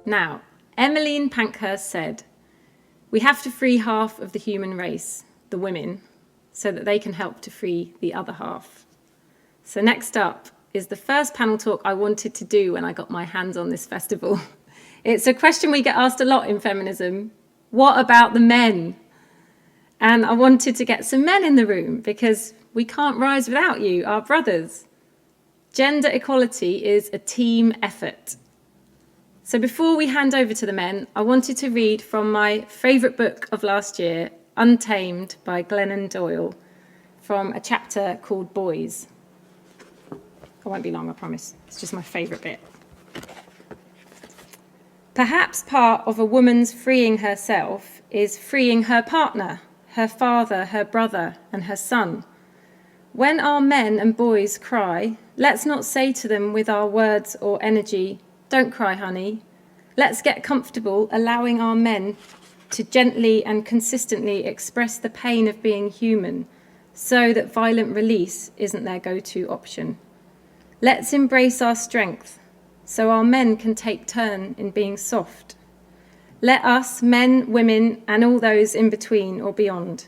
Now, Emmeline Pankhurst said, "We have to free half of the human race, the women, so that they can help to free the other half." So next up is the first panel talk I wanted to do when I got my hands on this festival. It's a question we get asked a lot in feminism. What about the men? And I wanted to get some men in the room because we can't rise without you, our brothers. Gender equality is a team effort. So before we hand over to the men, I wanted to read from my favourite book of last year, Untamed by Glennon Doyle, from a chapter called Boys. I won't be long, I promise. It's just my favourite bit. Perhaps part of a woman's freeing herself is freeing her partner, her father, her brother, and her son. When our men and boys cry, let's not say to them with our words or energy, "Don't cry, honey." Let's get comfortable allowing our men to gently and consistently express the pain of being human so that violent release isn't their go-to option. Let's embrace our strength so our men can take turn in being soft. Let us, men, women, and all those in between or beyond,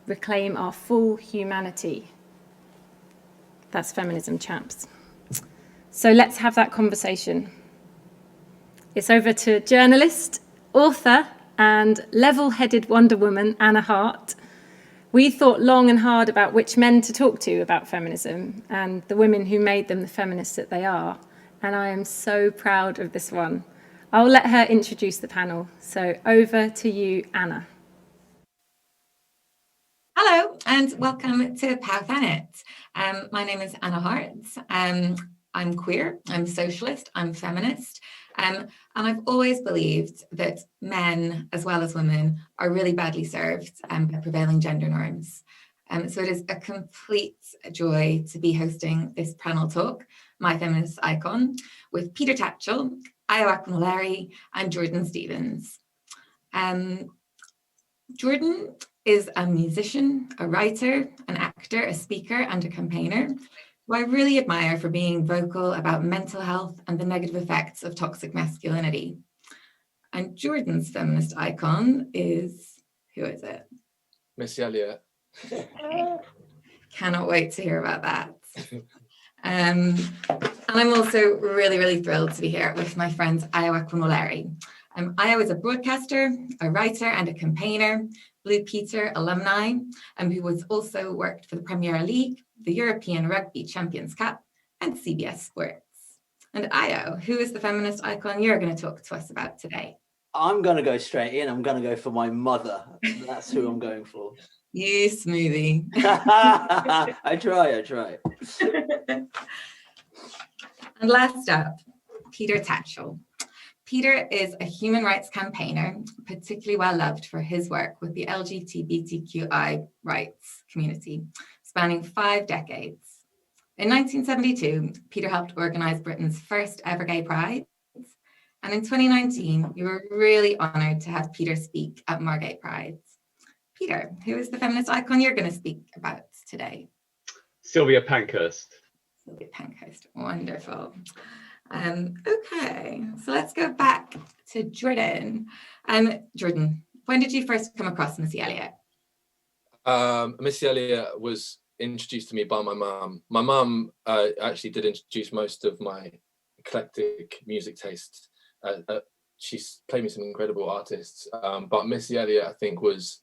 reclaim our full humanity. That's feminism, chaps. So let's have that conversation. It's over to journalist, author, and level-headed Wonder Woman, Anna Hart. We thought long and hard about which men to talk to about feminism and the women who made them the feminists that they are. And I am so proud of this one. I'll let her introduce the panel. So over to you, Anna. Hello and welcome to POW Thanet. My name is Anna Hart. I'm queer, I'm socialist, I'm feminist, and I've always believed that men as well as women are really badly served by prevailing gender norms. So it is a complete joy to be hosting this panel talk, My Feminist Icon, with Peter Tatchell, Ayo Akinwolere, and Jordan Stevens. Jordan is a musician, a writer, an actor, a speaker, and a campaigner who I really admire for being vocal about mental health and the negative effects of toxic masculinity. And Jordan's feminist icon is, who is it? Missy, Elliot. Cannot wait to hear about that. And I'm also really, really thrilled to be here with my friend Ayo Akinwolere. Ayo is a broadcaster, a writer, and a campaigner, Blue Peter alumni, who has also worked for the Premier League, the European Rugby Champions Cup, and CBS Sports. And Ayo, who is the feminist icon you're going to talk to us about today? I'm going to go straight in. I'm going to go for my mother. That's who I'm going for. You smoothie. I try. And last up, Peter Tatchell. Peter is a human rights campaigner, particularly well loved for his work with the LGBTQI rights community, spanning 5 decades. In 1972, Peter helped organise Britain's first ever gay pride. And in 2019, we were really honoured to have Peter speak at more gay prides. Peter, who is the feminist icon you're going to speak about today? Sylvia Pankhurst. Sylvia Pankhurst, wonderful. Okay, so let's go back to Jordan. Jordan, when did you first come across Missy Elliott? Missy Elliott was introduced to me by my mum. My mum actually did introduce most of my eclectic music tastes. She's played me some incredible artists, but Missy Elliott, I think, was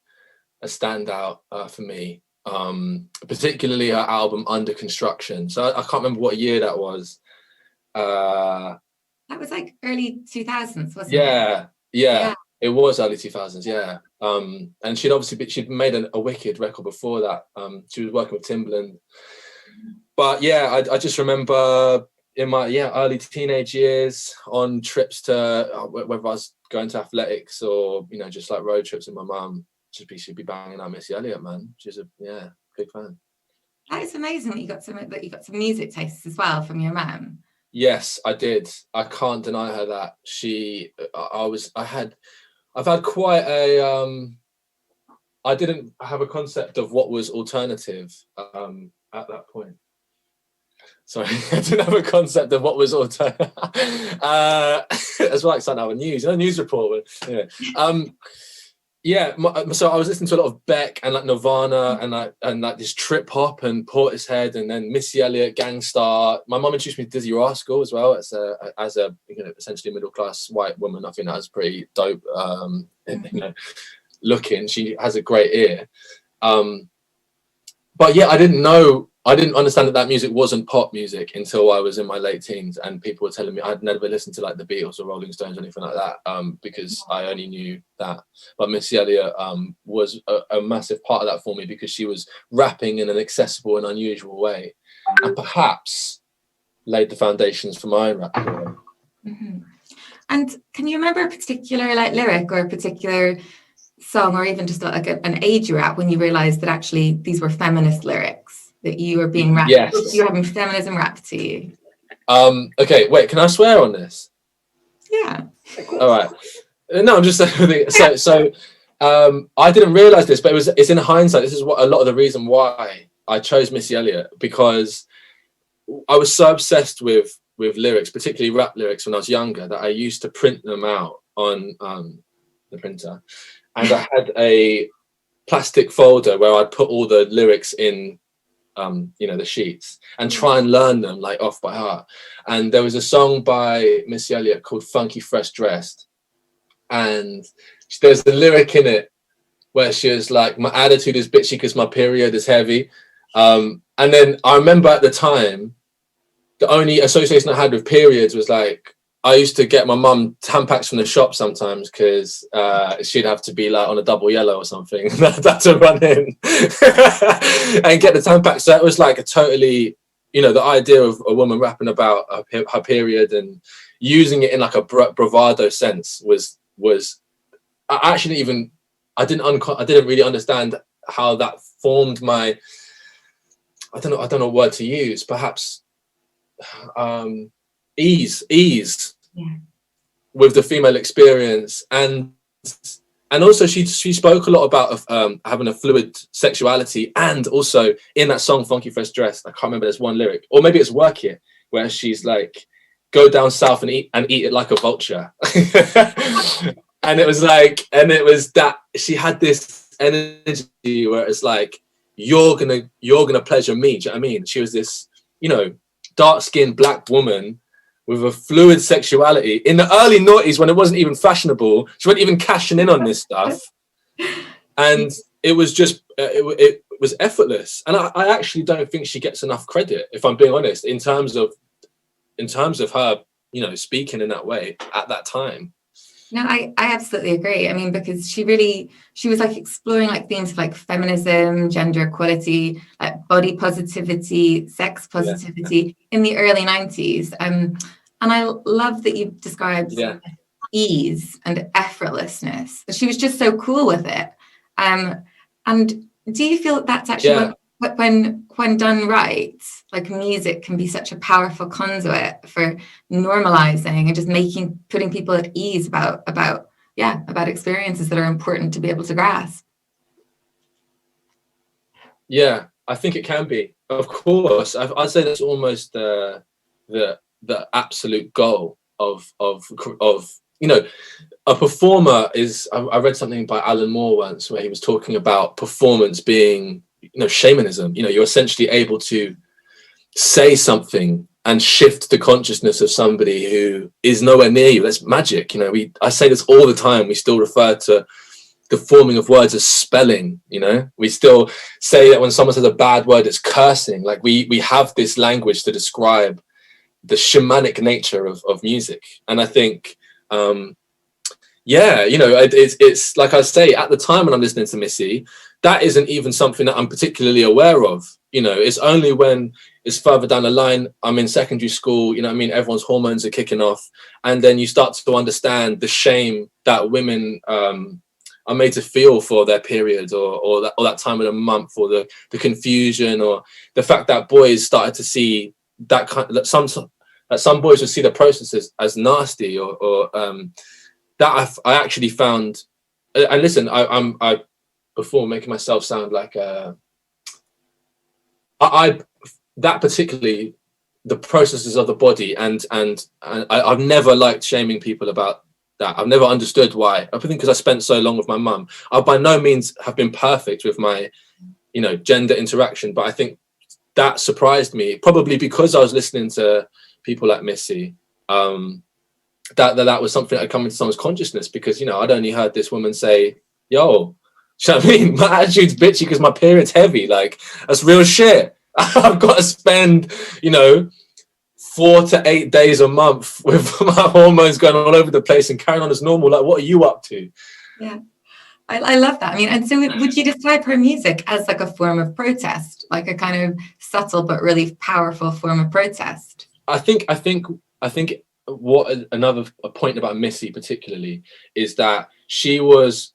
a standout for me, particularly her album Under Construction. So I can't remember what year that was. That was like early 2000s, wasn't it? Yeah, it was early 2000s, yeah. And she'd made a Wicked record before that. She was working with Timbaland. But yeah, I just remember in my early teenage years on trips to, whether I was going to athletics or, just like road trips with my mum, she'd be banging out Missy Elliott, man. She's a big fan. That is amazing that you got some music tastes as well from your mum. Yes, I did. I can't deny her that. I've had quite a, I didn't have a concept of what was alternative at that point. Sorry, I didn't have a concept of what was auto. That's like something out of news, news report. But, so I was listening to a lot of Beck and like Nirvana and like this trip hop and Portishead and then Missy Elliott, Gangstar. My mum introduced me to Dizzy Rascal as well as a essentially middle class white woman. I think that was pretty dope. Looking, she has a great ear. But yeah, I didn't understand that music wasn't pop music until I was in my late teens, and people were telling me I'd never listened to like the Beatles or Rolling Stones or anything like that, because I only knew that. But Missy Elliott was a massive part of that for me, because she was rapping in an accessible and unusual way, and perhaps laid the foundations for my rap career. Mm-hmm. And can you remember a particular like lyric or a particular song, or even just like an age you're at when you realized that actually these were feminist lyrics, that you were being rapped? Yes. You were having feminism rapped to you? Okay, wait, can I swear on this? Yeah. All right. No, I'm just saying. So I didn't realize this, but it's in hindsight. This is what a lot of the reason why I chose Missy Elliott, because I was so obsessed with lyrics, particularly rap lyrics, when I was younger, that I used to print them out on the printer. And I had a plastic folder where I'd put all the lyrics in, the sheets, and try and learn them like off by heart. And there was a song by Missy Elliott called Funky Fresh Dressed. And there's a lyric in it where she was like, my attitude is bitchy because my period is heavy. And then I remember at the time, the only association I had with periods was like, I used to get my mum Tampax from the shop sometimes, because she'd have to be like on a double yellow or something. That's to run in and get the Tampax. So it was like a totally, the idea of a woman rapping about her period and using it in like a bravado sense was I didn't really understand how that formed my, I don't know what word to use, perhaps ease with the female experience. And also she spoke a lot about having a fluid sexuality, and also in that song Funky Fresh Dressed, I can't remember, there's one lyric, or maybe it's Work It, where she's like, go down south and eat it like a vulture. And it was that she had this energy where it's like, you're gonna pleasure me. Do you know what I mean? She was this, dark-skinned black woman with a fluid sexuality in the early noughties, when it wasn't even fashionable. She wasn't even cashing in on this stuff, and it was just it was effortless. And I actually don't think she gets enough credit, if I'm being honest, in terms of her, speaking in that way at that time. No, I absolutely agree. I mean, because she was like exploring like themes of like feminism, gender equality, like body positivity, sex positivity in the early 90s. And I love that you described ease and effortlessness. She was just so cool with it. And do you feel that that's actually when done right, like music can be such a powerful conduit for normalizing and just putting people at ease about experiences that are important to be able to grasp? Yeah, I think it can be. Of course, I'd say that's almost the absolute goal of a performer is. I read something by Alan Moore once where he was talking about performance being, shamanism. You're essentially able to say something and shift the consciousness of somebody who is nowhere near you. That's magic. I say this all the time. We still refer to the forming of words as spelling. We still say that when someone says a bad word, it's cursing. Like we have this language to describe the shamanic nature of music. And I think it's like I say, at the time when I'm listening to Missy, that isn't even something that I'm particularly aware of. It's only when it's further down the line, I'm in secondary school, everyone's hormones are kicking off, and then you start to understand the shame that women are made to feel for their periods, or that time of the month, or the confusion, or the fact that boys started to see that some boys would see the processes as nasty, or that I actually found. And listen, I before making myself sound like that particularly the processes of the body, and I've never liked shaming people about that. I've never understood why. I think because I spent so long with my mum. I by no means have been perfect with my, you know, gender interaction, but I think that surprised me, probably because I was listening to people like Missy. That was something that had come into someone's consciousness, because, you know, I'd only heard this woman say, yo, do you know what I mean? My attitude's bitchy because my period's heavy. Like, that's real shit. I've got to spend, you know, 4 to 8 days a month with my hormones going all over the place and carrying on as normal. Like, what are you up to? Yeah, I love that. I mean, and so would you describe her music as like a form of protest, like a kind of subtle but really powerful form of protest? I think what another point about Missy particularly is that she was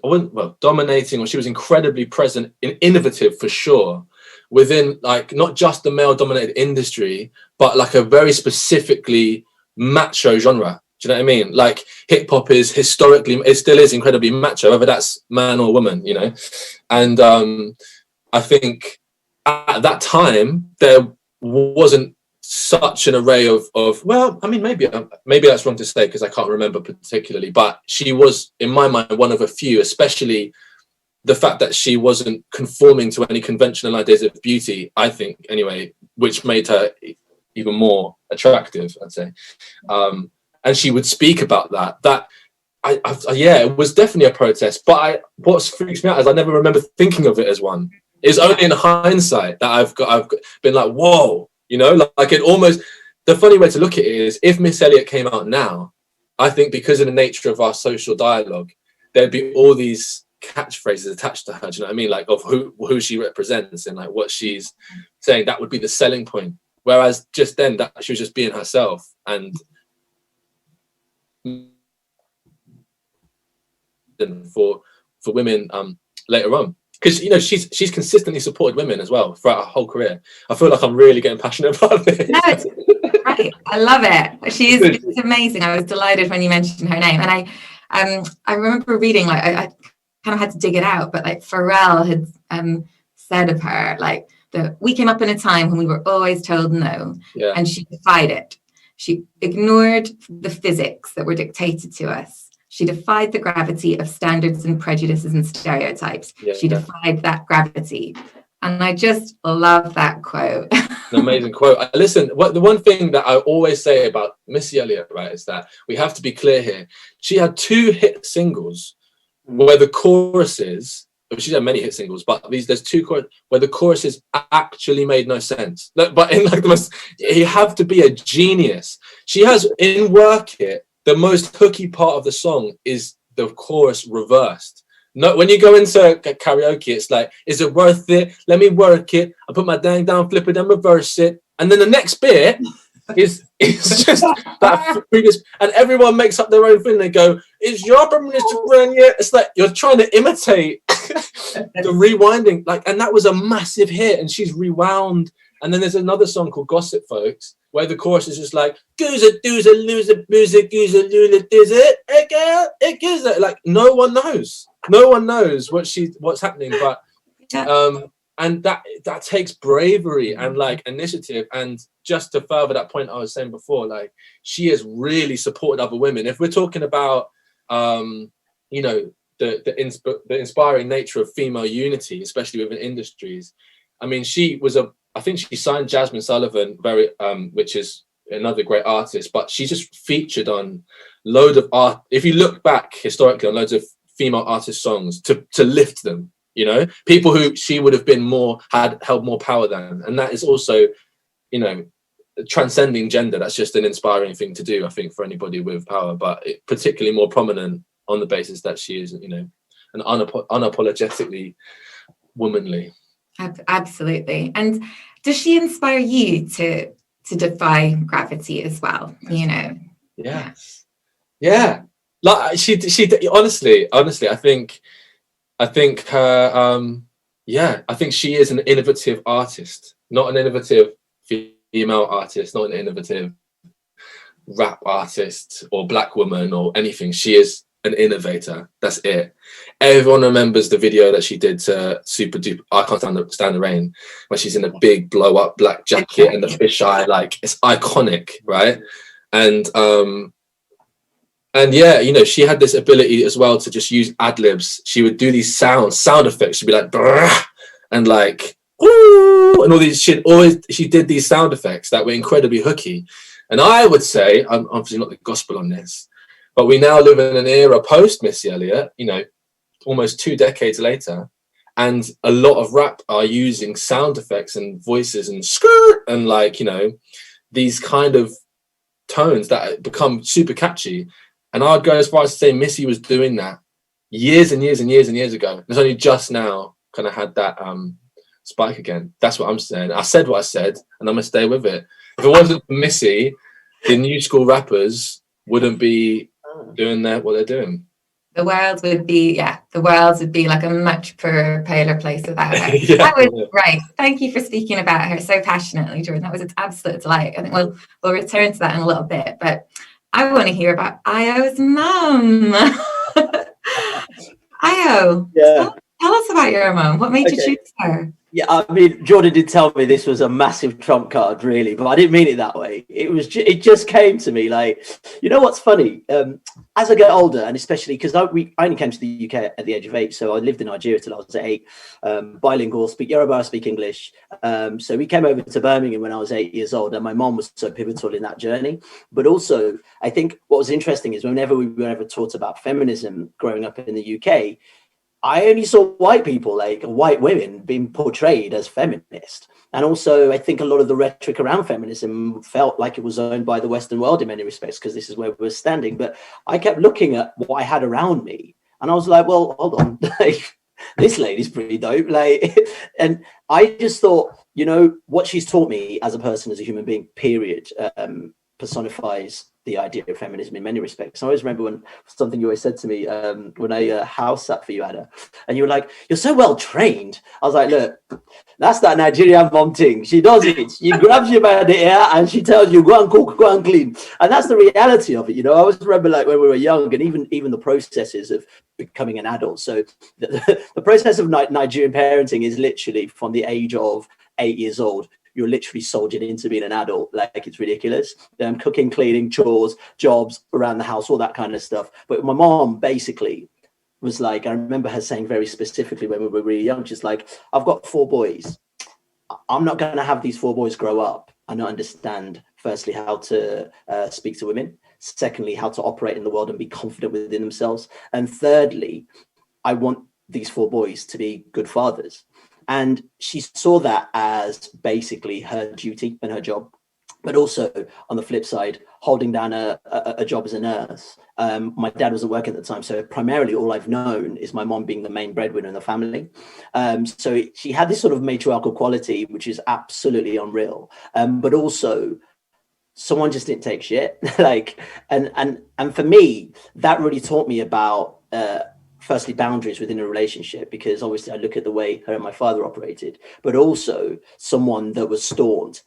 well, dominating, or she was incredibly present and innovative for sure within, like, not just the male dominated industry, but like a very specifically macho genre. Do you know what I mean? Like, hip hop is historically, it still is incredibly macho, whether that's man or woman, you know? And I think at that time there wasn't such an array of well, I mean, maybe that's wrong to say because I can't remember particularly, but she was, in my mind, one of a few, especially the fact that she wasn't conforming to any conventional ideas of beauty, I think, anyway, which made her even more attractive, I'd say. And she would speak about that. Yeah, it was definitely a protest, but what freaks me out is I never remember thinking of it as one. It's only in hindsight that I've been like, whoa, you know, like it almost, the funny way to look at it is, if Miss Elliott came out now, I think because of the nature of our social dialogue, there'd be all these catchphrases attached to her, do you know what I mean? Like, of who she represents and like what she's saying, that would be the selling point. Whereas just then, that she was just being herself. And for women later on, because, you know, she's consistently supported women as well throughout her whole career. I feel like I'm really getting passionate about this. No, it's right. I love it. It's amazing. I was delighted when you mentioned her name, and I remember reading, like, I kind of had to dig it out, but like Pharrell had said of her, like, that we came up in a time when we were always told no, and she defied it. She ignored the physics that were dictated to us. She defied the gravity of standards and prejudices and stereotypes. She defied that gravity. And I just love that quote. An amazing quote. Listen, the one thing that I always say about Missy Elliott, right, is that we have to be clear here. She had 2 hit singles where the choruses, she had many hit singles, but there's 2 where the choruses actually made no sense. But in like the most, you have to be a genius. She has, in Work It, the most hooky part of the song is the chorus reversed. No, when you go into karaoke, it's like, is it worth it? Let me work it. I put my dang down, flip it, and reverse it. And then the next bit is just that previous, and everyone makes up their own thing. They go, "Is your Prime Minister run yet?" It's like you're trying to imitate the rewinding, like, and that was a massive hit. And she's rewound. And then there's another song called Gossip Folks, where the chorus is just like, gooza, dooza, loser, boozer, gooza, lula, does it? It gives it. Like, no one knows what's happening. But and that takes bravery and like initiative. And just to further that point I was saying before, like, she has really supported other women. If we're talking about you know, the inspiring nature of female unity, especially within industries, I mean, I think she signed Jasmine Sullivan, which is another great artist, but she just featured on loads of art. If you look back historically on loads of female artist songs to lift them, you know, people who she would have been held more power than. And that is also, you know, transcending gender. That's just an inspiring thing to do, I think, for anybody with power, but particularly more prominent on the basis that she is, you know, an unapologetically womanly. Absolutely. And does she inspire you to defy gravity as well? You know? Yes. Yeah. Like she honestly, I think her I think she is an innovative artist, not an innovative female artist, not an innovative rap artist or black woman or anything. She is an innovator. That's it. Everyone remembers the video that she did to Super Duper I Can't Stand the Rain, where she's in a big blow up black jacket and the fisheye. Like, it's iconic, right? And yeah, you know, she had this ability as well to just use ad libs. She would do these sound effects. She'd be like, brrr, and like, ooh, and all these shit. Always, she did these sound effects that were incredibly hooky. And I would say, I'm obviously not the gospel on this, but we now live in an era post Missy Elliott, you know, almost 2 decades later, and a lot of rap are using sound effects and voices and skirt and, like, you know, these kind of tones that become super catchy. And I'd go as far as to say Missy was doing that years and years and years and years ago. It's only just now kind of had that spike again. That's what I'm saying. I said what I said, and I'm gonna stay with it. If it wasn't for Missy, the new school rappers wouldn't be doing what they're doing. The world would be like a much paler place without her. Yeah, That was right. Thank you for speaking about her so passionately, Jordan. That was an absolute delight. I think we'll return to that in a little bit, but I want to hear about Ayo's mum. Ayo, tell us about your mum. What made you choose her? Yeah, I mean, Jordan did tell me this was a massive trump card, really, but I didn't mean it that way. It just came to me like, you know what's funny? As I get older, and especially because I only came to the UK at the age of 8, so I lived in Nigeria till I was 8, bilingual, speak Yoruba, speak English. So we came over to Birmingham when I was 8 years old, and my mom was so pivotal in that journey. But also, I think what was interesting is whenever we were ever taught about feminism growing up in the UK, I only saw white people, like white women, being portrayed as feminist. And also, I think a lot of the rhetoric around feminism felt like it was owned by the Western world in many respects, because this is where we were standing. But I kept looking at what I had around me, and I was like, well, hold on, like, this lady's pretty dope. Like, and I just thought, you know, what she's taught me as a person, as a human being, period, personifies the idea of feminism in many respects. I always remember when something you always said to me when I house sat for you, Ada, and you were like, you're so well trained. I was like, look, that's that Nigerian mom thing. She does it. She grabs you by the ear and she tells you, go and cook, go and clean. And that's the reality of it. You know, I always remember, like, when we were young, and even the processes of becoming an adult. So the process of Nigerian parenting is literally from the age of 8 years old. You're literally soldiered into being an adult. Like, it's ridiculous. Cooking, cleaning, chores, jobs around the house, all that kind of stuff. But my mom basically was like, I remember her saying very specifically when we were really young, she's like, I've got 4 boys. I'm not going to have these 4 boys grow up and not understand, firstly, how to speak to women. Secondly, how to operate in the world and be confident within themselves. And thirdly, I want these 4 boys to be good fathers. And she saw that as basically her duty and her job, but also on the flip side, holding down a job as a nurse. My dad wasn't working at the time, so primarily all I've known is my mom being the main breadwinner in the family. So she had this sort of matriarchal quality, which is absolutely unreal. But also, someone just didn't take shit. Like, and for me, that really taught me about firstly, boundaries within a relationship, because obviously I look at the way her and my father operated, but also someone that was staunch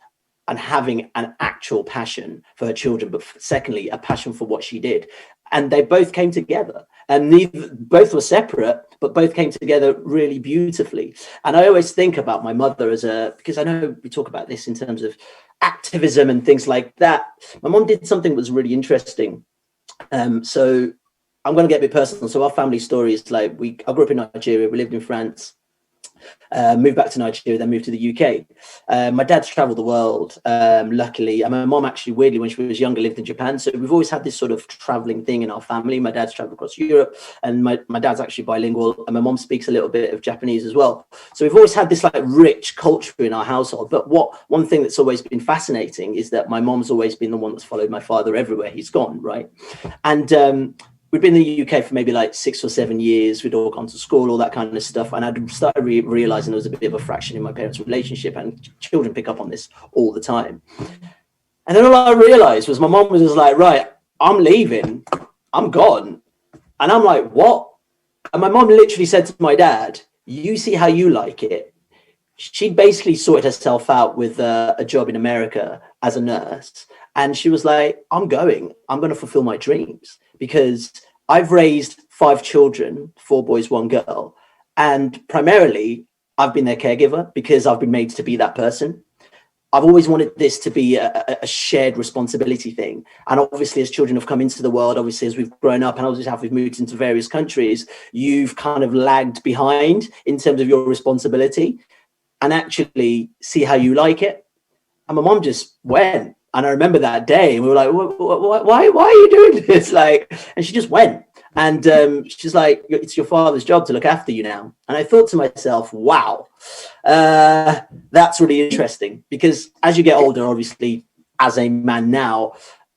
and having an actual passion for her children, but secondly, a passion for what she did. And they both came together, and both were separate, but both came together really beautifully. And I always think about my mother because I know we talk about this in terms of activism and things like that. My mom did something that was really interesting. So I'm going to get a bit personal. So our family story is like, I grew up in Nigeria. We lived in France, moved back to Nigeria, then moved to the UK. My dad's traveled the world, luckily. And my mom actually, weirdly, when she was younger, lived in Japan. So we've always had this sort of traveling thing in our family. My dad's traveled across Europe, and my dad's actually bilingual, and my mom speaks a little bit of Japanese as well. So we've always had this like rich culture in our household. But one thing that's always been fascinating is that my mom's always been the one that's followed my father everywhere he's gone, right? And we'd been in the UK for maybe like 6 or 7 years. We'd all gone to school, all that kind of stuff. And I'd started realizing there was a bit of a fraction in my parents' relationship, and children pick up on this all the time. And then all I realized was my mom was just like, right, I'm leaving. I'm gone. And I'm like, what? And my mom literally said to my dad, you see how you like it. She'd basically sorted herself out with a job in America as a nurse. And she was like, I'm going to fulfill my dreams, because I've raised 5 children, 4 boys, 1 girl, and primarily I've been their caregiver because I've been made to be that person. I've always wanted this to be a shared responsibility thing. And obviously, as children have come into the world, obviously, as we've grown up and obviously how we've moved into various countries, you've kind of lagged behind in terms of your responsibility and actually see how you like it. And my mom just went. And I remember that day and we were like, why are you doing this? Like, and she just went. And she's like, it's your father's job to look after you now. And I thought to myself, wow, that's really interesting, because as you get older, obviously, as a man now,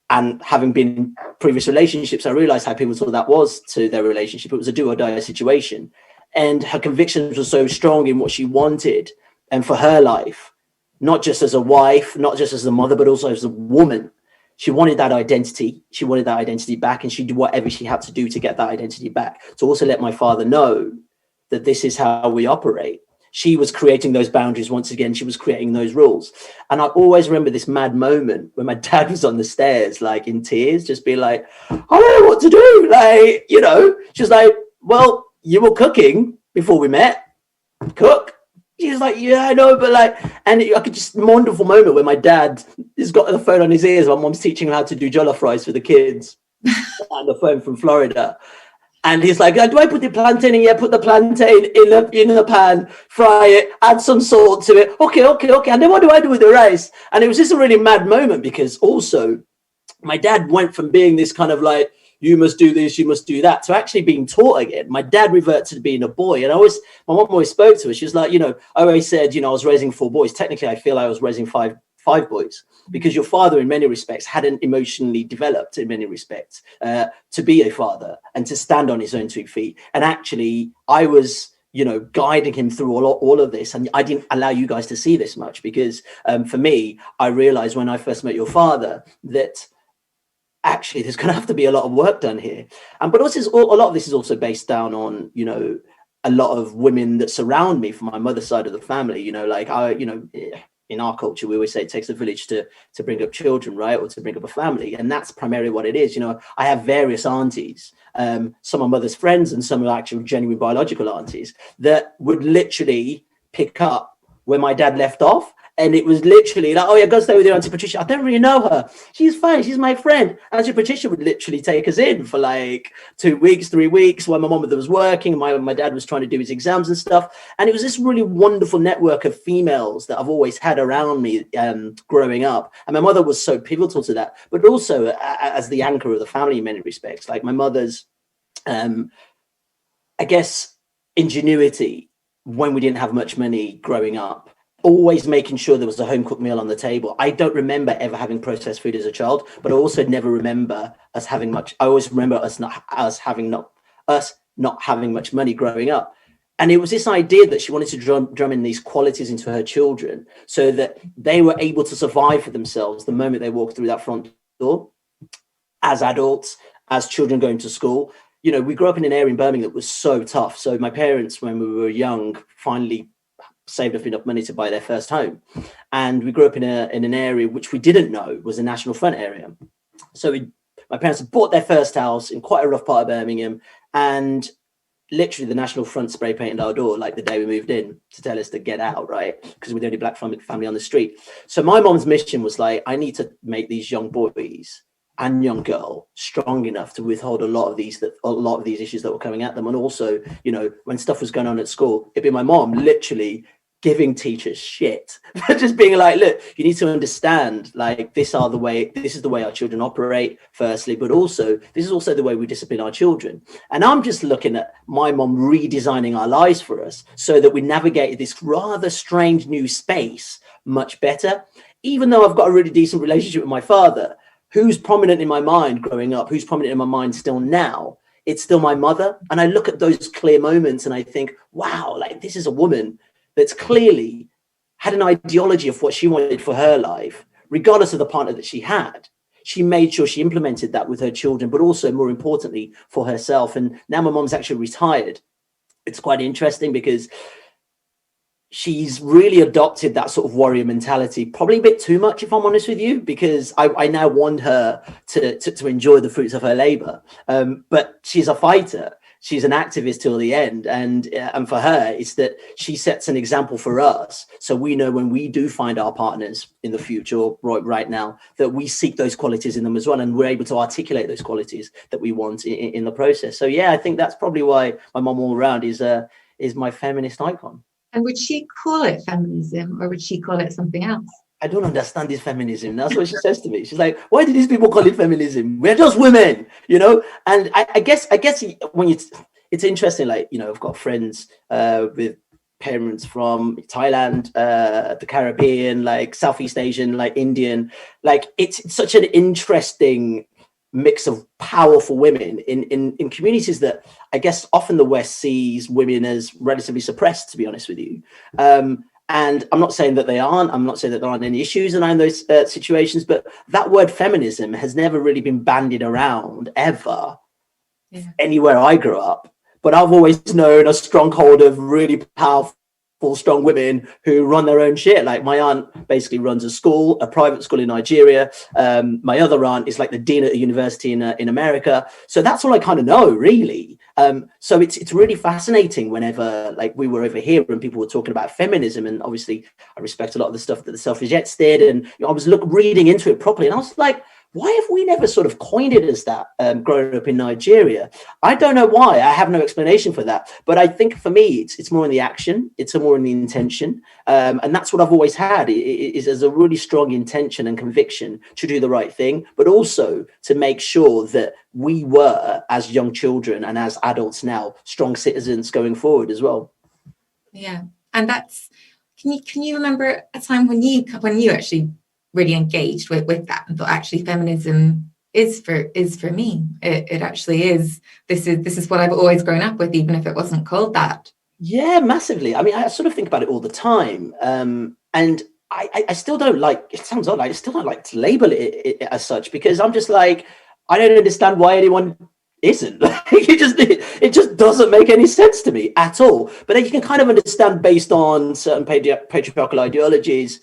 and having been in previous relationships, I realized how people thought that was to their relationship. It was a do or die situation. And her convictions were so strong in what she wanted and for her life, not just as a wife, not just as a mother, but also as a woman. She wanted that identity. She wanted that identity back, and she did whatever she had to do to get that identity back. To also let my father know that this is how we operate. She was creating those boundaries once again. She was creating those rules. And I always remember this mad moment when my dad was on the stairs, like in tears, just being like, I don't know what to do. Like, you know, she's like, well, you were cooking before we met. Cook. She was like, yeah, I know, but like, and I could just, wonderful moment where my dad has got the phone on his ears. My mom's teaching him how to do jollof rice for the kids on the phone from Florida. And he's like, do I put the plantain in? Yeah, put the plantain in the pan, fry it, add some salt to it. Okay. And then what do I do with the rice? And it was just a really mad moment, because also my dad went from being this kind of like, you must do this, you must do that, to actually being taught again. My dad reverted to being a boy. And my mom always spoke to her. She was like, you know, I always said, you know, I was raising 4 boys. Technically, I feel I was raising five boys, because your father, in many respects, hadn't emotionally developed in many respects to be a father and to stand on his own 2 feet. And actually, I was, you know, guiding him through all of this. And I didn't allow you guys to see this much, because for me, I realized when I first met your father that actually there's going to have to be a lot of work done here. But also a lot of this is also based down on, you know, a lot of women that surround me from my mother's side of the family. You know, like in our culture, we always say it takes a village to bring up children, right? Or to bring up a family. And that's primarily what it is. You know, I have various aunties, some are mother's friends and some are actual genuine biological aunties, that would literally pick up where my dad left off. And it was literally like, oh yeah, go stay with your Auntie Patricia. I don't really know her. She's fine. She's my friend. Auntie Patricia would literally take us in for like 2 weeks, 3 weeks, while my mom was working. My dad was trying to do his exams and stuff. And it was this really wonderful network of females that I've always had around me growing up. And my mother was so pivotal to that, but also as the anchor of the family in many respects. Like my mother's, I guess, ingenuity when we didn't have much money growing up, always making sure there was a home cooked meal on the table. I don't remember ever having processed food as a child, but I also never remember us having much. I always remember us not having much money growing up. And it was this idea that she wanted to drum in these qualities into her children so that they were able to survive for themselves the moment they walked through that front door as adults, as children going to school. You know, we grew up in an area in Birmingham that was so tough. So my parents, when we were young, finally saved up enough money to buy their first home. And we grew up in an area which we didn't know was a National Front area. So my parents had bought their first house in quite a rough part of Birmingham, and literally the National Front spray painted our door like the day we moved in to tell us to get out, right? Because we're the only black family on the street. So my mom's mission was like, I need to make these young boys and young girl strong enough to withhold a lot of these issues that were coming at them. And also, you know, when stuff was going on at school, it'd be my mom literally giving teachers shit, just being like, look, you need to understand, like, this is the way our children operate, firstly, but also this is also the way we discipline our children. And I'm just looking at my mom redesigning our lives for us so that we navigated this rather strange new space much better. Even though I've got a really decent relationship with my father, who's prominent in my mind growing up, who's prominent in my mind still now, it's still my mother. And I look at those clear moments and I think, wow, like, this is a woman that's clearly had an ideology of what she wanted for her life, regardless of the partner that she had. She made sure she implemented that with her children, but also, more importantly, for herself. And now my mom's actually retired. It's quite interesting because she's really adopted that sort of warrior mentality, probably a bit too much, if I'm honest with you, because I now want her to enjoy the fruits of her labor. But she's a fighter. She's an activist till the end, and for her, it's that she sets an example for us, so we know when we do find our partners in the future, or right now, that we seek those qualities in them as well, and we're able to articulate those qualities that we want in the process. So yeah, I think that's probably why my mom all around is my feminist icon. And would she call it feminism, or would she call it something else? I don't understand this feminism. That's what she says to me. She's like, why do these people call it feminism? We're just women, you know? And I guess when it's interesting, like, you know, I've got friends with parents from Thailand, the Caribbean, like Southeast Asian, like Indian. Like, it's such an interesting mix of powerful women in communities that I guess often the West sees women as relatively suppressed, to be honest with you. And I'm not saying that they aren't. I'm not saying that there aren't any issues around those situations, but that word feminism has never really been bandied around ever anywhere I grew up. But I've always known a stronghold of really powerful, strong women who run their own shit. Like my aunt basically runs a private school in Nigeria. My other aunt is like the dean at a university in America. So that's all I kind of know, really. So it's really fascinating whenever, like, we were over here and people were talking about feminism, and obviously I respect a lot of the stuff that the suffragettes did, and you know, I was reading into it properly, and I was like, why have we never sort of coined it as that growing up in Nigeria? I don't know why. I have no explanation for that. But I think for me, it's more in the action. It's more in the intention. And that's what I've always had, is as a really strong intention and conviction to do the right thing, but also to make sure that we were, as young children and as adults now, strong citizens going forward as well. Yeah. And that's, can you remember a time when you actually really engaged with that and thought, actually feminism is for me, it actually is, this is what I've always grown up with, even if it wasn't called that? Yeah, massively. I mean, I sort of think about it all the time, and I still don't like, it sounds odd, I still don't like to label it as such, because I'm just like, I don't understand why anyone isn't. It just doesn't make any sense to me at all. But then you can kind of understand, based on certain patriarchal ideologies,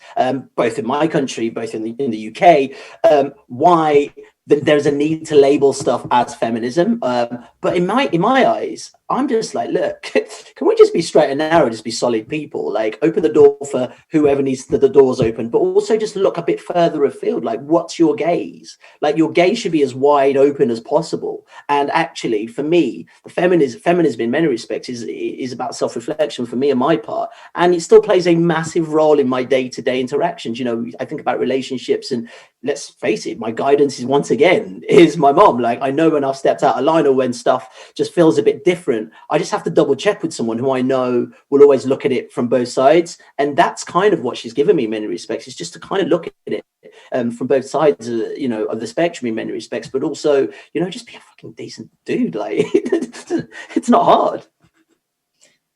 both in my country, both in the UK, why there's a need to label stuff as feminism. But in my eyes, I'm just like, look, can we just be straight and narrow, just be solid people? Like, open the door for whoever needs the doors open, but also just look a bit further afield. Like, what's your gaze? Like, your gaze should be as wide open as possible. And actually, for me, the feminism in many respects is about self-reflection for me and my part. And it still plays a massive role in my day-to-day interactions. You know, I think about relationships, and let's face it, my guidance is my mom. Like, I know when I've stepped out of line or when stuff just feels a bit different, I just have to double check with someone who I know will always look at it from both sides. And that's kind of what she's given me in many respects, is just to kind of look at it from both sides, you know, of the spectrum in many respects, but also, you know, just be a fucking decent dude. Like, it's not hard.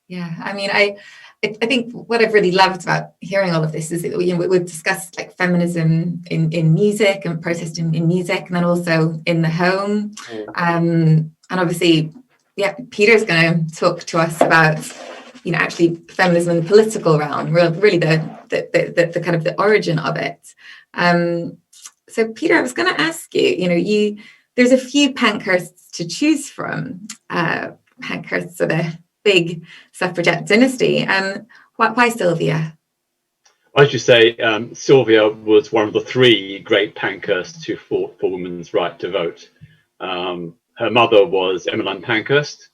Yeah, I mean, I think what I've really loved about hearing all of this is that, you know, we've discussed like feminism in music and protest in music, and then also in the home. And obviously, yeah, Peter's going to talk to us about, you know, actually feminism in the political realm, really the kind of the origin of it. So Peter, I was going to ask you, you know, there's a few Pankhursts to choose from. Pankhursts are the big suffragette dynasty. Why Sylvia? I should say Sylvia was one of the three great Pankhursts who fought for women's right to vote. Her mother was Emmeline Pankhurst,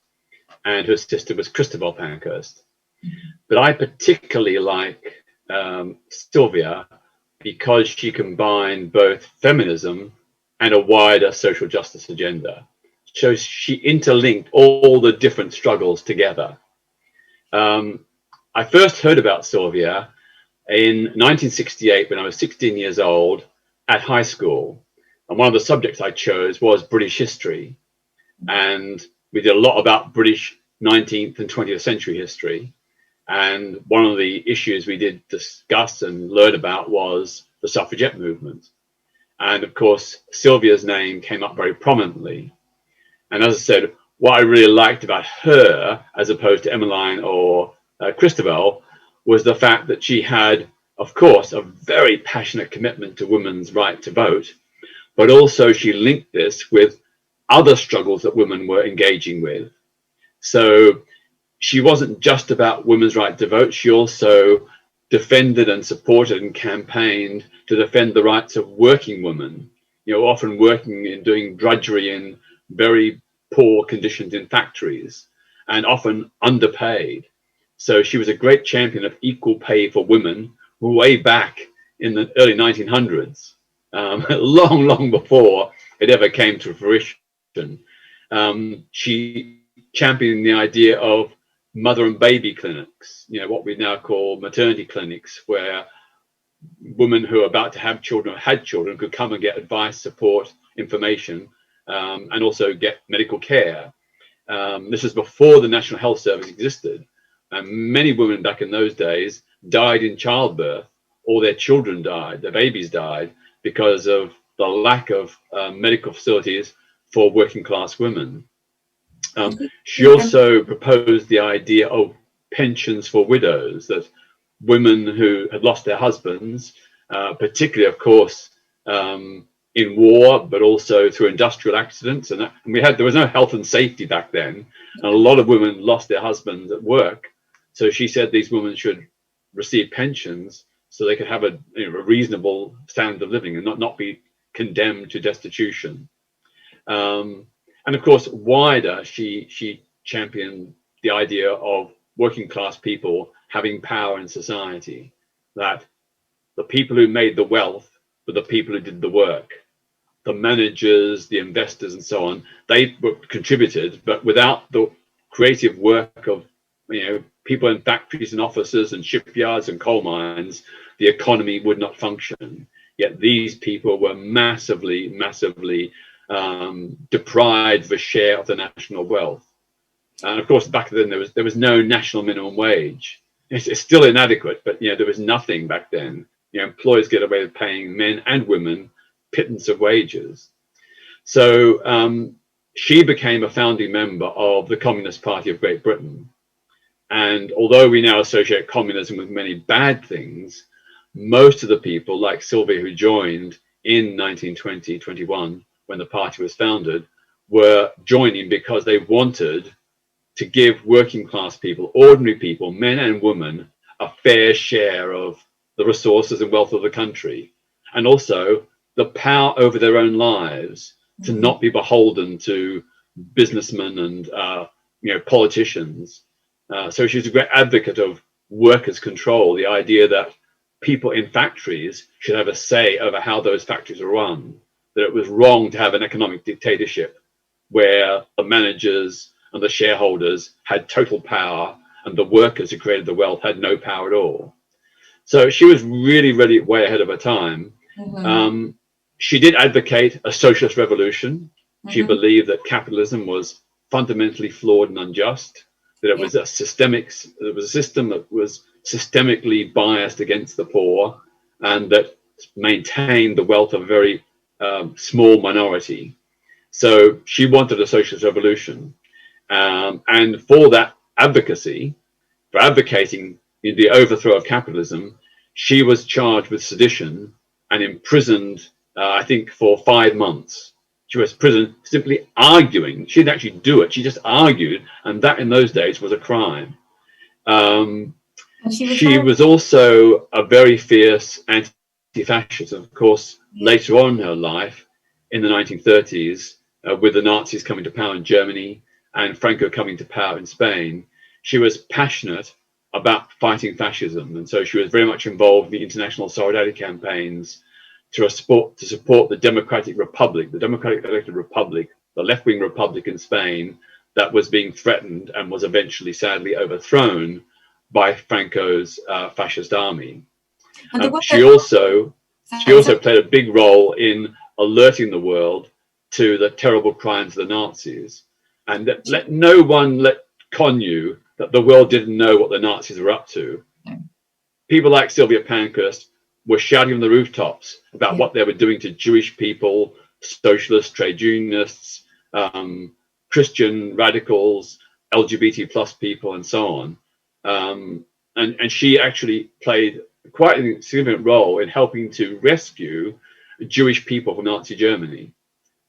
and her sister was Christabel Pankhurst. But I particularly like Sylvia because she combined both feminism and a wider social justice agenda. So she interlinked all the different struggles together. I first heard about Sylvia in 1968 when I was 16 years old at high school. And one of the subjects I chose was British history. And we did a lot about British 19th and 20th century history. And one of the issues we did discuss and learn about was the suffragette movement. And of course, Sylvia's name came up very prominently. And as I said, what I really liked about her, as opposed to Emmeline or Christabel, was the fact that she had, of course, a very passionate commitment to women's right to vote, but also she linked this with other struggles that women were engaging with. So she wasn't just about women's right to vote, she also defended and supported and campaigned to defend the rights of working women, often working and doing drudgery in very poor conditions in factories and often underpaid. So she was a great champion of equal pay for women way back in the early 1900s, long before it ever came to fruition. She championed the idea of mother and baby clinics, what we now call maternity clinics, where women who are about to have children or had children could come and get advice, support, information, and also get medical care. This was before the National Health Service existed. And many women back in those days died in childbirth, or their children died, their babies died, because of the lack of medical facilities for working class women. She also proposed the idea of pensions for widows, that women who had lost their husbands, particularly, of course, in war, but also through industrial accidents, and there was no health and safety back then, and a lot of women lost their husbands at work. So she said these women should receive pensions so they could have a reasonable standard of living and not be condemned to destitution. And of course, wider, she championed the idea of working class people having power in society, that the people who made the wealth were the people who did the work. The managers, the investors, and so on, they were contributed, but without the creative work of people in factories and offices and shipyards and coal mines, the economy would not function. Yet these people were massively deprived of a share of the national wealth. And of course, back then there was no national minimum wage. It's still inadequate, but there was nothing back then. Employers get away with paying men and women pittance of wages. So she became a founding member of the Communist Party of Great Britain. And although we now associate communism with many bad things, most of the people, like Sylvia, who joined in 1920-21, when the party was founded, were joining because they wanted to give working class people, ordinary people, men and women, a fair share of the resources and wealth of the country, and also the power over their own lives, to not be beholden to businessmen and politicians. So she was a great advocate of workers' control, the idea that people in factories should have a say over how those factories are run, that it was wrong to have an economic dictatorship where the managers and the shareholders had total power and the workers who created the wealth had no power at all. So she was really way ahead of her time. She did advocate a socialist revolution. She believed that capitalism was fundamentally flawed and unjust, that it was a system that was systemically biased against the poor, and that maintained the wealth of a very small minority. So she wanted a socialist revolution. And for that advocacy, for advocating in the overthrow of capitalism, she was charged with sedition and imprisoned, I think, for 5 months. She was in prison simply arguing. She didn't actually do it. She just argued, and that in those days was a crime. She was also a very fierce anti-fascist. Of course, later on in her life, in the 1930s, with the Nazis coming to power in Germany and Franco coming to power in Spain, she was passionate about fighting fascism. And so she was very much involved in the international solidarity campaigns to support the Democratic Republic, the democratic elected republic, the left-wing republic in Spain that was being threatened and was eventually sadly overthrown by Franco's fascist army. She also played a big role in alerting the world to the terrible crimes of the Nazis. And let no one con you that the world didn't know what the Nazis were up to. People like Sylvia Pankhurst were shouting on the rooftops about what they were doing to Jewish people, socialists, trade unionists, Christian radicals, LGBT plus people, and so on. and she actually played quite a significant role in helping to rescue Jewish people from Nazi Germany.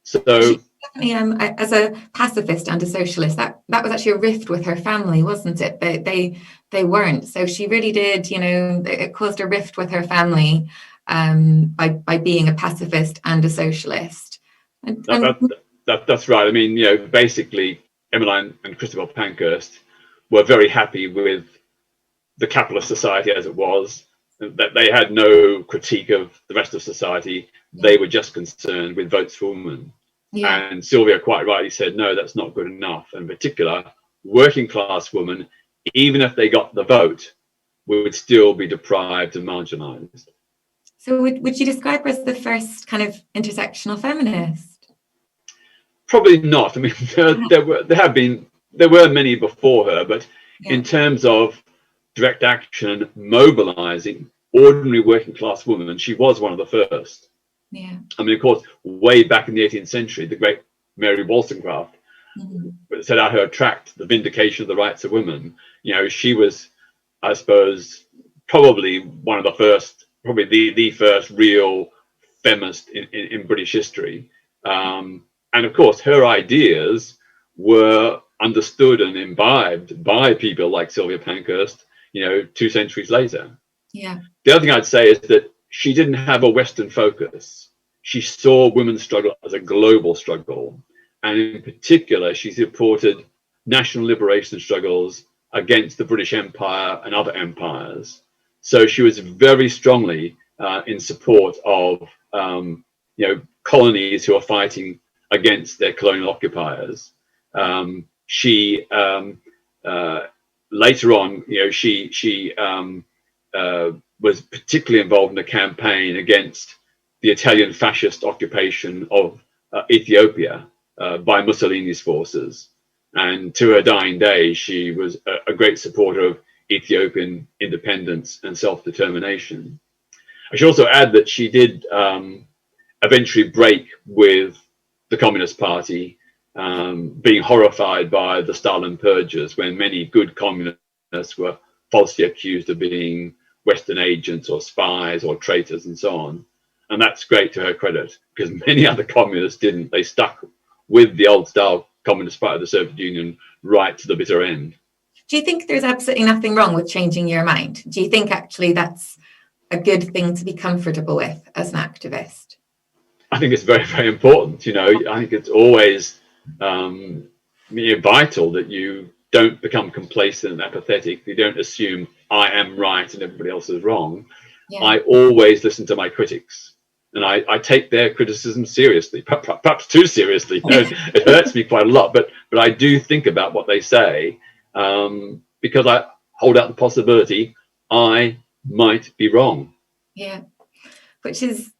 So definitely, as a pacifist and a socialist, that was actually a rift with her family, wasn't it? But they weren't. So she really did, it caused a rift with her family by being a pacifist and a socialist. That's right. I mean, basically, Emmeline and Christabel Pankhurst were very happy with the capitalist society as it was. That they had no critique of the rest of society. They were just concerned with votes for women. Yeah. And Sylvia quite rightly said, no, that's not good enough. In particular, working class women, even if they got the vote, would still be deprived and marginalized. So would you describe her as the first kind of intersectional feminist? Probably not. I mean, there were many before her, but in terms of direct action, mobilizing ordinary working class women, she was one of the first. Yeah. I mean, of course, way back in the 18th century, the great Mary Wollstonecraft set out her tract, The Vindication of the Rights of Women. She was, I suppose, probably one of the first, probably the first real feminist in British history. And of course, her ideas were understood and imbibed by people like Sylvia Pankhurst, 2 centuries later. Yeah. The other thing I'd say is that she didn't have a Western focus. She saw women's struggle as a global struggle. And in particular, she supported national liberation struggles against the British Empire and other empires. So she was very strongly in support of, colonies who are fighting against their colonial occupiers. She later on, she was particularly involved in the campaign against the Italian fascist occupation of Ethiopia by Mussolini's forces. And to her dying day, she was a great supporter of Ethiopian independence and self-determination. I should also add that she did eventually break with the Communist Party, being horrified by the Stalin purges, when many good communists were falsely accused of being Western agents or spies or traitors and so on. And that's great to her credit, because many other communists didn't. They stuck with the old style Communist Party of the Soviet Union right to the bitter end. Do you think there's absolutely nothing wrong with changing your mind? Do you think actually that's a good thing to be comfortable with as an activist? I think it's very, very important. I think it's always vital that you don't become complacent and apathetic. You don't assume I am right and everybody else is wrong. Yeah. I always listen to my critics, and I take their criticism seriously, perhaps too seriously. It hurts me quite a lot, but I do think about what they say, because I hold out the possibility I might be wrong. Yeah, which is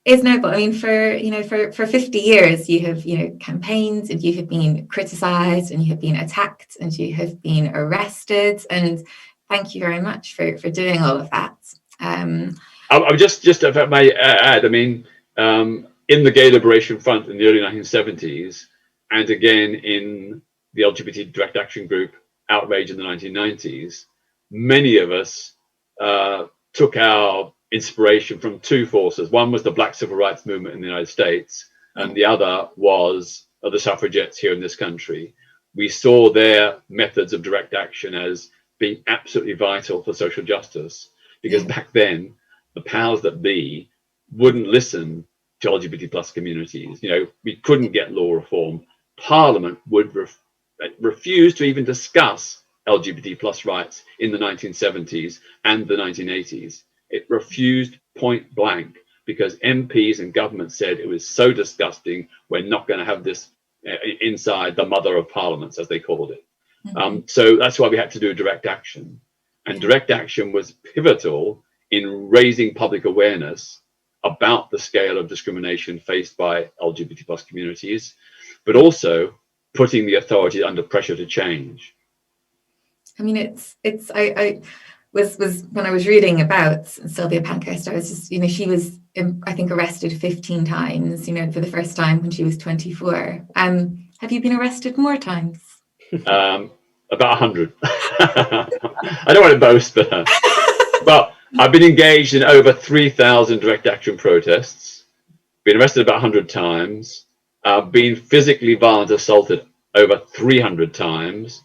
noble. I mean, for 50 years, you have, campaigned, and you have been criticized, and you have been attacked, and you have been arrested. And thank you very much for doing all of that. I would just if I may add, I mean, in the Gay Liberation Front in the early 1970s, and again in the LGBT Direct Action Group Outrage in the 1990s, many of us took our inspiration from two forces. One was the Black Civil Rights Movement in the United States, and the other was the suffragettes here in this country. We saw their methods of direct action as being absolutely vital for social justice, because back then the powers that be wouldn't listen to LGBT plus communities. We couldn't get law reform. Parliament would refuse to even discuss LGBT plus rights in the 1970s and the 1980s. It refused point blank, because MPs and government said it was so disgusting, we're not going to have this inside the mother of parliaments, as they called it. So that's why we had to do direct action. And direct action was pivotal in raising public awareness about the scale of discrimination faced by LGBT plus communities, but also putting the authority under pressure to change. I mean, I was when I was reading about Sylvia Pankhurst, I was just, she was, I think, arrested 15 times, for the first time when she was 24. Have you been arrested more times? About 100. I don't want to boast, but I've been engaged in over 3,000 direct action protests, been arrested about 100 times, been physically violent assaulted over 300 times,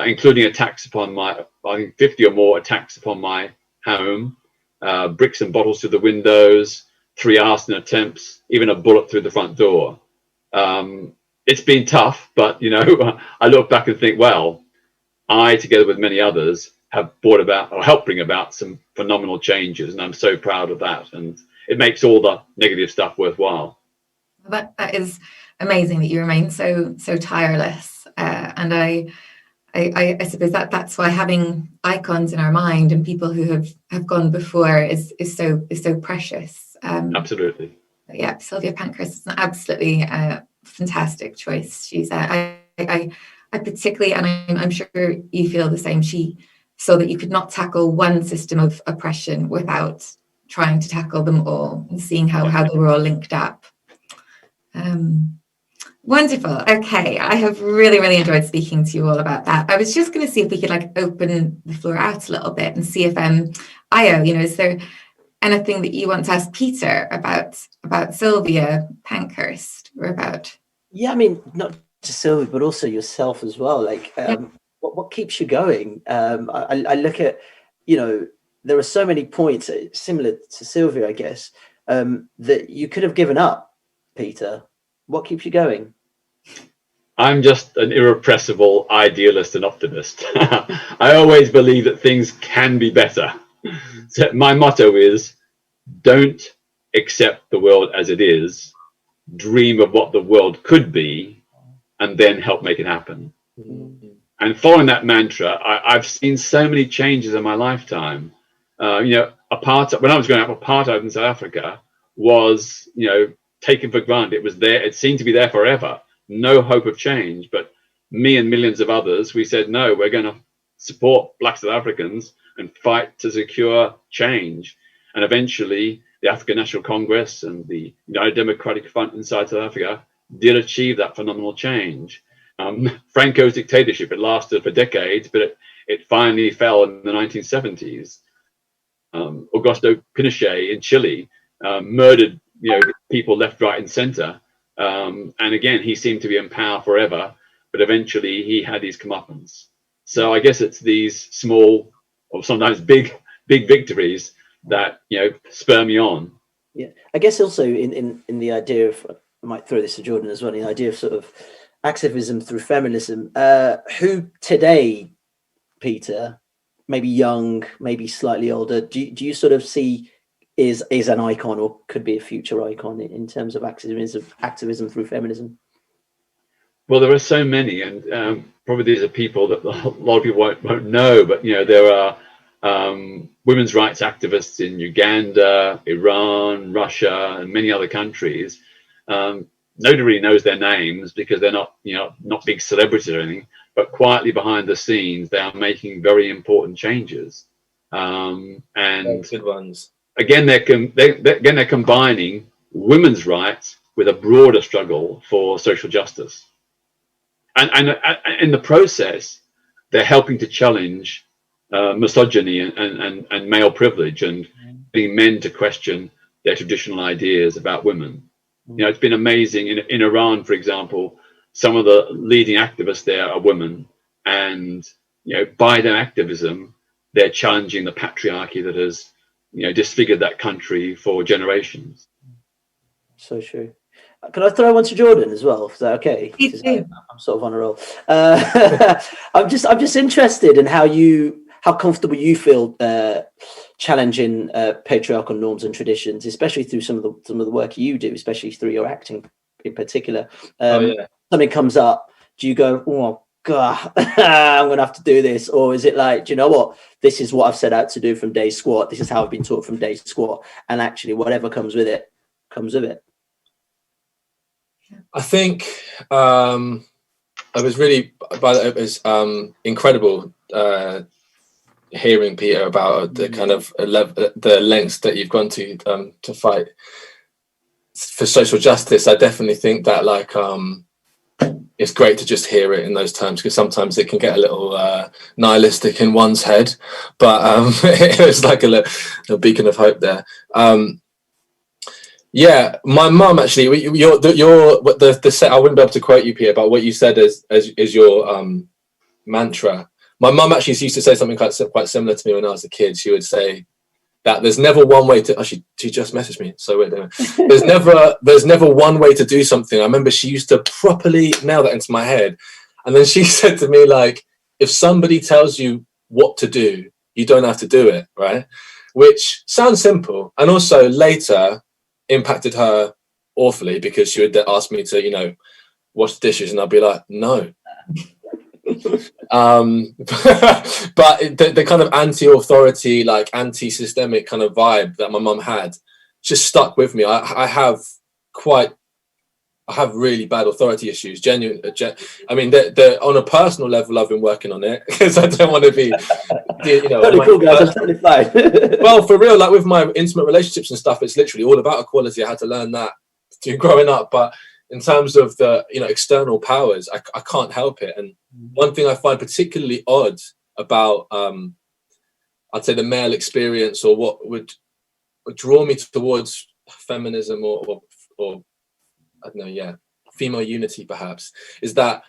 including attacks upon I think 50 or more attacks upon my home, bricks and bottles through the windows, 3 arson attempts, even a bullet through the front door. It's been tough, but I look back and think, well, I, together with many others, have brought about or helped bring about some phenomenal changes, and I'm so proud of that. And it makes all the negative stuff worthwhile. That is amazing that you remain so tireless, and I suppose that's why having icons in our mind and people who have gone before is so precious. Absolutely. Yeah, Sylvia Pankhurst is an absolutely fantastic choice. She's I particularly, and I'm sure you feel the same, she saw that you could not tackle one system of oppression without trying to tackle them all and seeing how they were all linked up. Wonderful. Okay, I have really enjoyed speaking to you all about that. I was just going to see if we could open the floor out a little bit and see if Ayo, is there anything that you want to ask Peter about Sylvia Pankhurst or about? Yeah, I mean, not just Sylvia, but also yourself as well. What keeps you going? I look at, there are so many points similar to Sylvia, I guess, that you could have given up, Peter. What keeps you going? I'm just an irrepressible idealist and optimist. I always believe that things can be better. So my motto is, don't accept the world as it is, dream of what the world could be, and then help make it happen. Mm-hmm. And following that mantra, I've seen so many changes in my lifetime. Apartheid, when I was growing up, apartheid in South Africa was, taken for granted. It was there. It seemed to be there forever. No hope of change. But me and millions of others, we said, no, we're going to support Black South Africans and fight to secure change. And eventually, the African National Congress and the United Democratic Front inside South Africa did achieve that phenomenal change. Franco's dictatorship, it lasted for decades, but it finally fell in the 1970s. Augusto Pinochet in Chile murdered people left, right, and center. And again, he seemed to be in power forever, but eventually he had his comeuppance. So I guess it's these small or sometimes big victories that spur me on. Yeah, I guess also in the idea of, I might throw this to Jordan as well, in the idea of sort of activism through feminism. Who today, Peter, maybe young, maybe slightly older, do you sort of see is an icon or could be a future icon in terms of activism through feminism? Well, there are so many, and probably these are people that a lot of people won't know, but there are women's rights activists in Uganda, Iran, Russia, and many other countries. Nobody really knows their names because they're not big celebrities or anything, but quietly behind the scenes, they are making very important changes. And good ones. Again, they're combining women's rights with a broader struggle for social justice. And in the process, they're helping to challenge misogyny and male privilege and getting men to question their traditional ideas about women. It's been amazing. In Iran, for example, some of the leading activists there are women, and by their activism, they're challenging the patriarchy that has disfigured that country for generations. So true. Can I throw one to Jordan as well? Is that okay? I'm sort of on a roll. I'm just interested in how comfortable you feel challenging patriarchal norms and traditions, especially through some of the work you do, especially through your acting in particular. Something comes up, do you go, oh God, I'm gonna have to do this, or is it like, do you know what? This is what I've set out to do from day squat. This is how I've been taught from day squat, and actually, whatever comes with it, comes with it. I think it was incredible hearing Peter about the kind of the lengths that you've gone to fight for social justice. I definitely think that it's great to just hear it in those terms, because sometimes it can get a little nihilistic in one's head, but it was like a beacon of hope there. Yeah, my mum actually, I wouldn't be able to quote you, Pia, but what you said as your mantra. My mum actually used to say something quite similar to me when I was a kid. She would say that there's never one way to. Oh, she just messaged me. So weird. There's never one way to do something. I remember she used to properly nail that into my head, and then she said to me, like, if somebody tells you what to do, you don't have to do it, right? Which sounds simple, and also later impacted her awfully, because she would ask me to, wash the dishes, and I'd be like, no. But the kind of anti-authority, like anti-systemic kind of vibe that my mum had just stuck with me. I have really bad authority issues, genuine. I mean, on a personal level, I've been working on it, because I don't want to be, totally cool, guys. I'm totally fine. Well, for real, like with my intimate relationships and stuff, it's literally all about equality. I had to learn that growing up. But in terms of the external powers, I can't help it. And one thing I find particularly odd about I'd say the male experience, or what would draw me towards feminism or I don't know, yeah, female unity perhaps, is that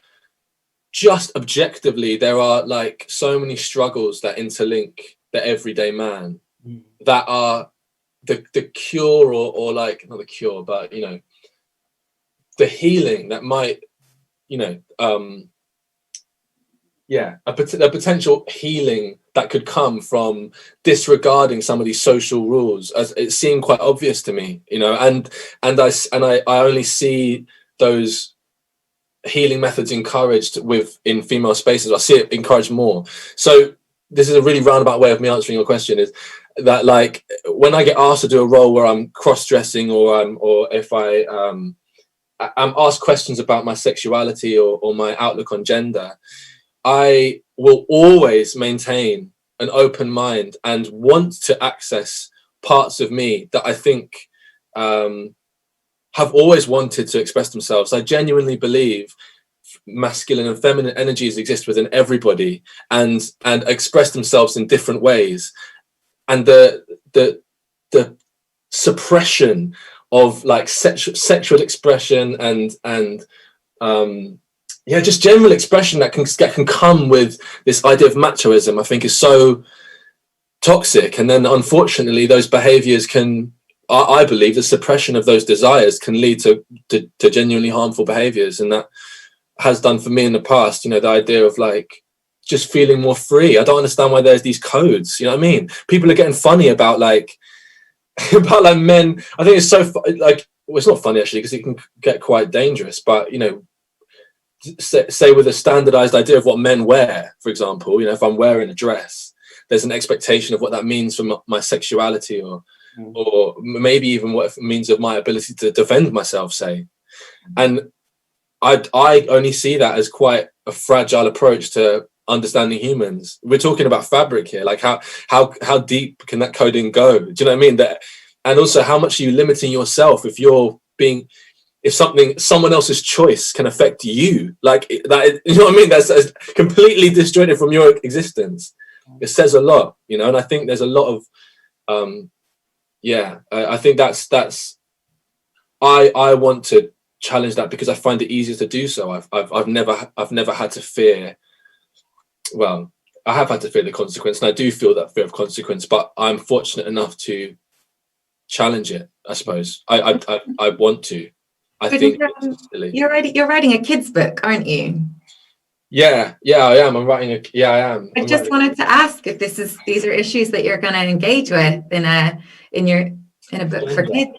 just objectively there are like so many struggles that interlink the everyday man that are the cure, or like not the cure, but the healing that might a potential healing that could come from disregarding some of these social rules, as it seemed quite obvious to me, and I only see those healing methods encouraged in female spaces. I see it encouraged more. So this is a really roundabout way of me answering your question, is that like when I get asked to do a role where I'm cross-dressing, or if I'm asked questions about my sexuality or my outlook on gender, I will always maintain an open mind and want to access parts of me that I think have always wanted to express themselves. I genuinely believe masculine and feminine energies exist within everybody, and express themselves in different ways. And the suppression of like sexual expression and just general expression that can come with this idea of machoism, I think is so toxic. And then unfortunately those behaviors I believe the suppression of those desires can lead to genuinely harmful behaviors, and that has done for me in the past. The idea of like just feeling more free. I don't understand why there's these codes, you know what I mean? People are getting funny about like men. I think it's so like, well, it's not funny actually, because it can get quite dangerous, but say with a standardized idea of what men wear, for example, if I'm wearing a dress, there's an expectation of what that means for my sexuality, or maybe even what it means of my ability to defend myself, say. And I only see that as quite a fragile approach to understanding humans. We're talking about fabric here, like how deep can that coding go? Do you know what I mean? And also, how much are you limiting yourself if someone else's choice can affect you, like that? You know what I mean? That's completely disjointed from your existence. It says a lot, and I think there's a lot of I think that's I want to challenge that, because I find it easier to do so. I've never had to fear. Well, I have had to fear the consequence, and I do feel that fear of consequence, but I'm fortunate enough to challenge it, I suppose. I want to. I think it's silly. You're writing a kid's book, aren't you? Yeah, I am. I am. I just wanted to ask if these are issues that you're going to engage with in a book for kids.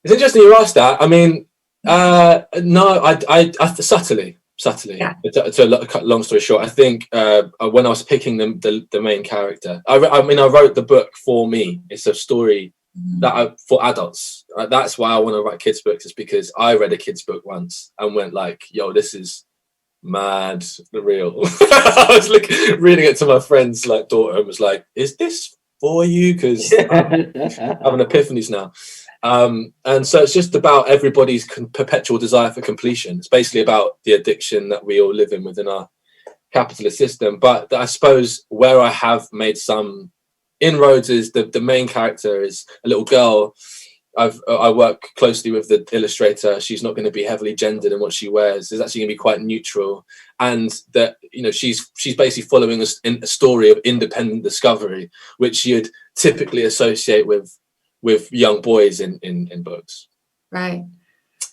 It's interesting you asked that. I mean, no, I subtly. Yeah. To cut long story short, I think when I was picking the main character, I wrote the book for me. It's a story for adults. That's why I want to write kids books, is because I read a kids book once and went like, yo, this is mad real. I was like reading it to my friend's like daughter and was like, is this for you? Because I'm having epiphanies now. And so it's just about everybody's perpetual desire for completion. It's basically about the addiction that we all live in within our capitalist system. But I suppose where I have made some inroads is the main character is a little girl. I work closely with the illustrator. She's not going to be heavily gendered in what she wears. It's actually going to be quite neutral, and that, you know, she's basically following a story of independent discovery, which you'd typically associate with young boys in books. Right.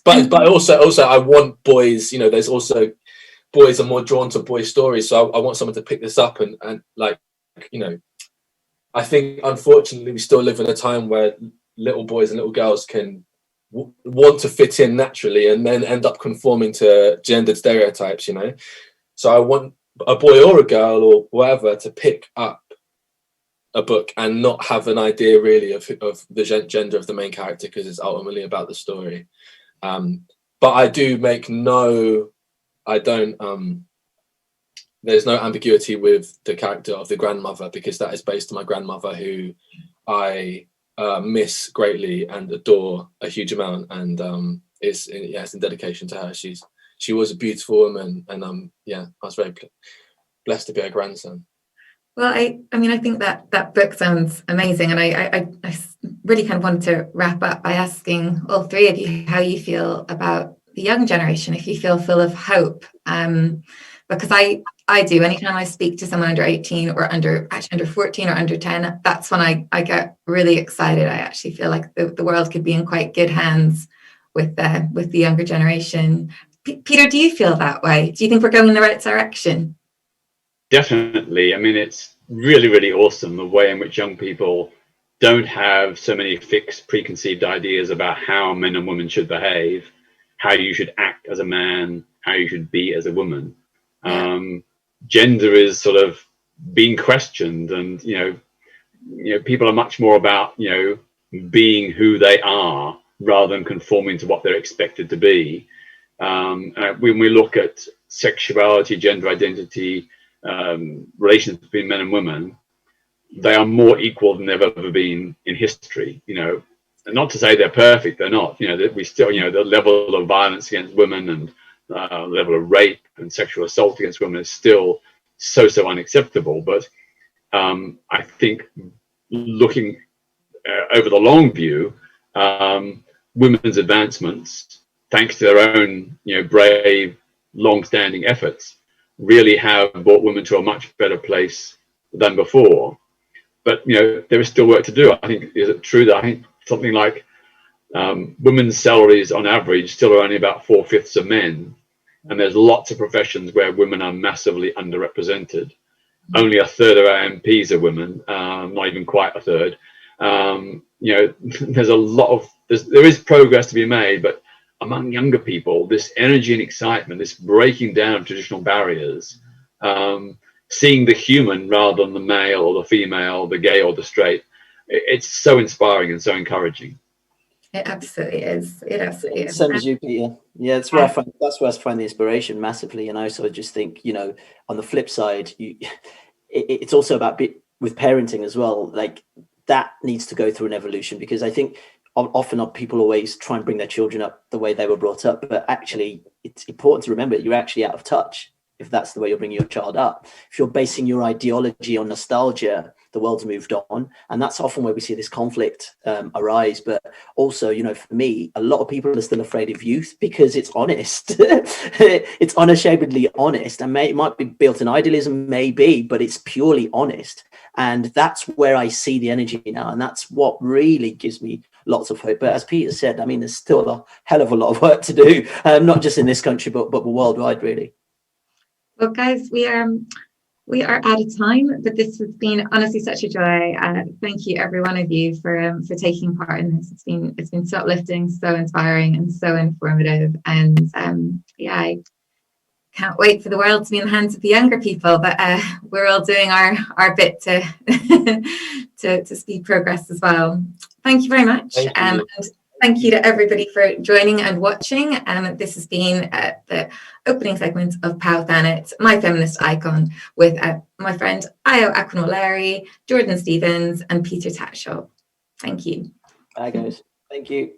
But also I want boys. You know, there's also boys are more drawn to boy stories, so I want someone to pick this up and like, you know, I think unfortunately we still live in a time where little boys and little girls can want to fit in naturally and then end up conforming to gendered stereotypes, you know. So I want a boy or a girl or whatever to pick up a book and not have an idea really of the gender of the main character, because it's ultimately about the story. But I do make there's no ambiguity with the character of the grandmother, because that is based on my grandmother, who I miss greatly and adore a huge amount, and it's in dedication to her. She was a beautiful woman, and I was very blessed to be her grandson. Well, I mean, I think that book sounds amazing, and I really kind of wanted to wrap up by asking all three of you how you feel about the young generation, if you feel full of hope, because I do. Anytime I speak to someone under 18 or under 14 or under 10, that's when I get really excited. I actually feel like the world could be in quite good hands with the younger generation. Peter, do you feel that way? Do you think we're going in the right direction? Definitely. I mean, it's really, really awesome the way in which young people don't have so many fixed preconceived ideas about how men and women should behave, how you should act as a man, how you should be as a woman. Yeah. Gender is sort of being questioned, and you know people are much more about being who they are rather than conforming to what they're expected to be. When we look at sexuality, gender identity, relations between men and women, they are more equal than they've ever been in history. And not to say they're perfect, they're not. That we still, the level of violence against women and level of rape and sexual assault against women is still so unacceptable. But I think looking over the long view, women's advancements, thanks to their own brave, long-standing efforts, really have brought women to a much better place than before. But there is still work to do. I think, is it true that I think something like women's salaries on average still are only about 4/5 of men, and there's lots of professions where women are massively underrepresented. Only a third of our MPs are women, not even quite a third. There's a lot of there is progress to be made, but among younger people, this energy and excitement, this breaking down of traditional barriers, seeing the human rather than the male or the female, the gay or the straight, it's so inspiring and so encouraging. It absolutely is. It absolutely is. Same as you, Peter. Yeah, that's where I find the inspiration massively. And I also just think, on the flip side, it's also about with parenting as well. Like, that needs to go through an evolution, because I think often people always try and bring their children up the way they were brought up, but actually it's important to remember you're actually out of touch if that's the way you're bringing your child up. If you're basing your ideology on nostalgia, the world's moved on, and that's often where we see this conflict arise. But also, for me, a lot of people are still afraid of youth because it's honest. It's unashamedly honest, and it might be built in idealism, maybe, but it's purely honest. And that's where I see the energy now, and that's what really gives me lots of hope. But as Peter said, I mean, there's still a hell of a lot of work to do, not just in this country, but worldwide, really. Well, guys, we are out of time, but this has been honestly such a joy. Thank you, every one of you, for taking part in this. It's been so uplifting, so inspiring, and so informative. And I can't wait for the world to be in the hands of the younger people. But we're all doing our bit to to speed progress as well. Thank you very much. And thank you to everybody for joining and watching. This has been the opening segment of POW Thanet, my feminist icon, with my friend Ayo Akinwolere, Jordan Stevens, and Peter Tatchell. Thank you. Bye, guys. Thank you.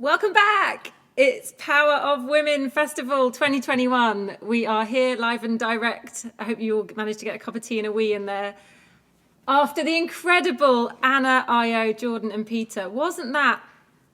Welcome back. It's Power of Women Festival 2021. We are here live and direct. I hope you all managed to get a cup of tea and a wee in there. After the incredible Anna, Ayo, Jordan and Peter. Wasn't that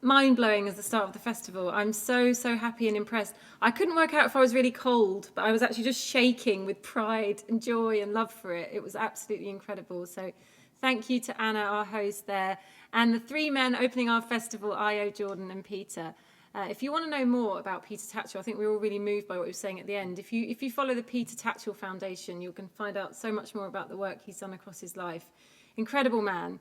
mind-blowing as the start of the festival? I'm so happy and impressed. I couldn't work out if I was really cold, but I was actually just shaking with pride and joy and love for it. It was absolutely incredible. So thank you to Anna, our host there, and the three men opening our festival, Ayo, Jordan and Peter. If you want to know more about Peter Tatchell, I think we were all really moved by what he was saying at the end. If you follow the Peter Tatchell Foundation, you can find out so much more about the work he's done across his life. Incredible man.